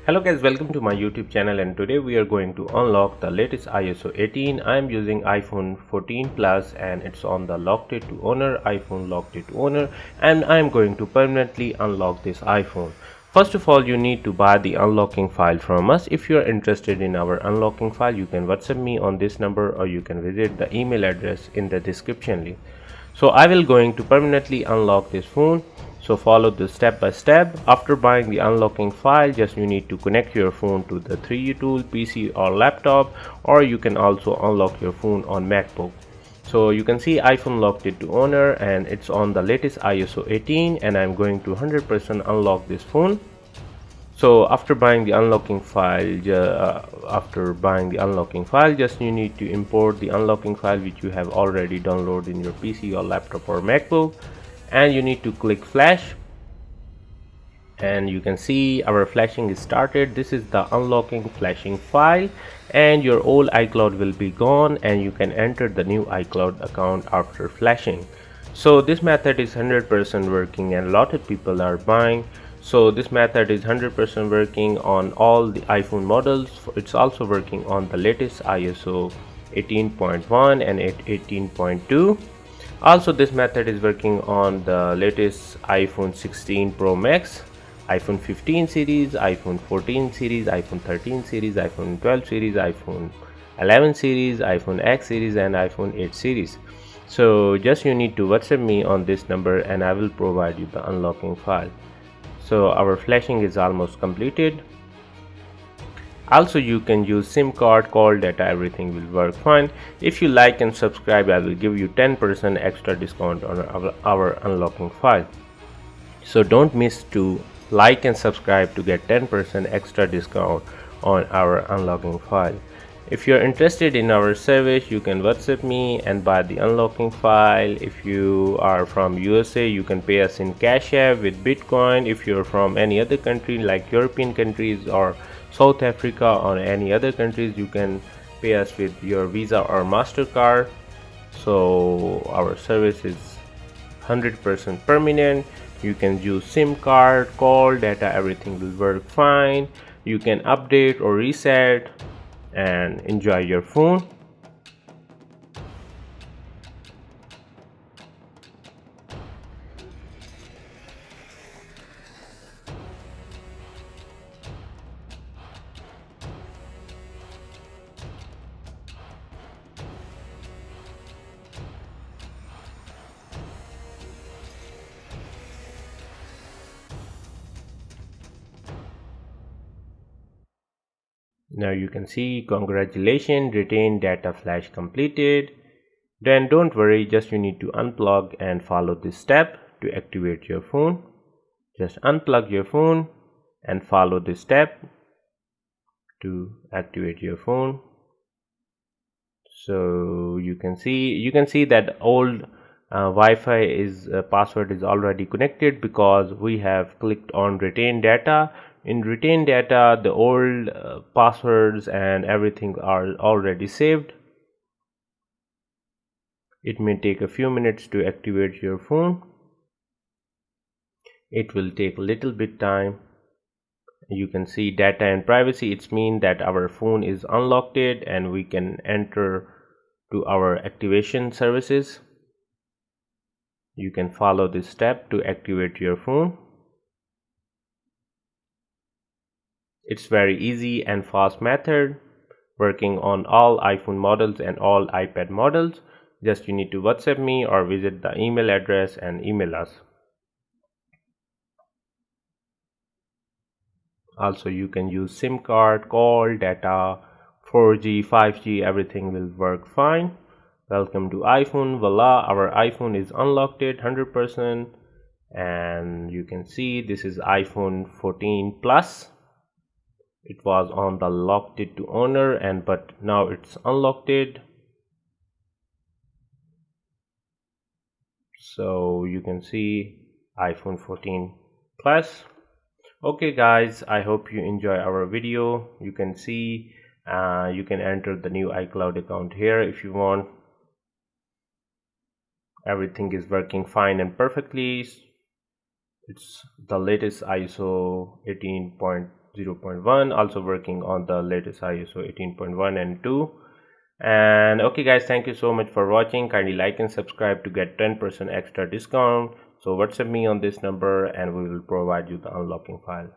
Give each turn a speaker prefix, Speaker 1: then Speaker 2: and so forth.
Speaker 1: Hello guys, welcome to my YouTube channel, and today we are going to unlock the latest ISO 18. I am using iPhone 14 Plus and it's on the locked it to owner, iPhone locked it to owner, and I am going to permanently unlock this iPhone. First of all, you need to buy the unlocking file from us. If you are interested in our unlocking file, you can WhatsApp me on this number or you can visit the email address in the description link. So I will going to permanently unlock this phone. So follow this step by step. After buying the unlocking file, just you need to connect your phone to the 3U tool, PC or laptop, or you can also unlock your phone on MacBook. So you can see iPhone locked it to owner and it's on the latest ISO 18, and I'm going to 100% unlock this phone. So after buying the unlocking file, just you need to import the unlocking file which you have already downloaded in your PC or laptop or MacBook, and you need to click flash, and you can see our flashing is started. This is the unlocking flashing file, and your old iCloud will be gone and you can enter the new iCloud account after flashing. So this method is 100% working and a lot of people are buying. So this method is 100% working on all the iPhone models. It's also working on the latest ISO 18.1 and 18.2. Also this method is working on the latest iPhone 16 Pro Max, iPhone 15 series, iPhone 14 series, iPhone 13 series, iPhone 12 series, iPhone 11 series, iPhone X series and iPhone 8 series. So just you need to WhatsApp me on this number and I will provide you the unlocking file. So our flashing is almost completed. Also you can use SIM card, call data, everything will work fine. If you like and subscribe, I will give you 10% extra discount on our unlocking file. So don't miss to like and subscribe to get 10% extra discount on our unlocking file. If you're interested in our service, you can WhatsApp me and buy the unlocking file. If you are from USA, you can pay us in Cash App with Bitcoin. If you're from any other country like European countries or South Africa or any other countries, you can pay us with your Visa or MasterCard. So our service is 100% permanent. You can use SIM card, call data, everything will work fine. You can update or reset and enjoy your phone. Now you can see congratulations, retain data flash completed. Then don't worry, just you need to unplug and follow this step to activate your phone. Just unplug your phone and follow this step to activate your phone. So you can see that old Wi-Fi is password is already connected because we have clicked on retain data. In retain data, the old passwords and everything are already saved. It may take a few minutes to activate your phone. It will take a little bit time. You can see data and privacy. It's mean that our phone is unlocked and we can enter to our activation services. You can follow this step to activate your phone. It's very easy and fast method working on all iPhone models and all iPad models. Just you need to WhatsApp me or visit the email address and email us. Also you can use SIM card, call data, 4G, 5G, everything will work fine. Welcome to iPhone. Voila, our iPhone is unlocked 100%, and you can see this is iPhone 14 Plus. It was on the locked it to owner but now it's unlocked. So you can see iPhone 14 Plus. Okay guys, I hope you enjoy our video. You can see you can enter the new iCloud account here if you want. Everything is working fine and perfectly. It's the latest ISO 18.0 0.1, also working on the latest ISO 18.1 and 2. And okay guys, thank you so much for watching. Kindly like and subscribe to get 10% extra discount. So WhatsApp me on this number and we will provide you the unlocking file.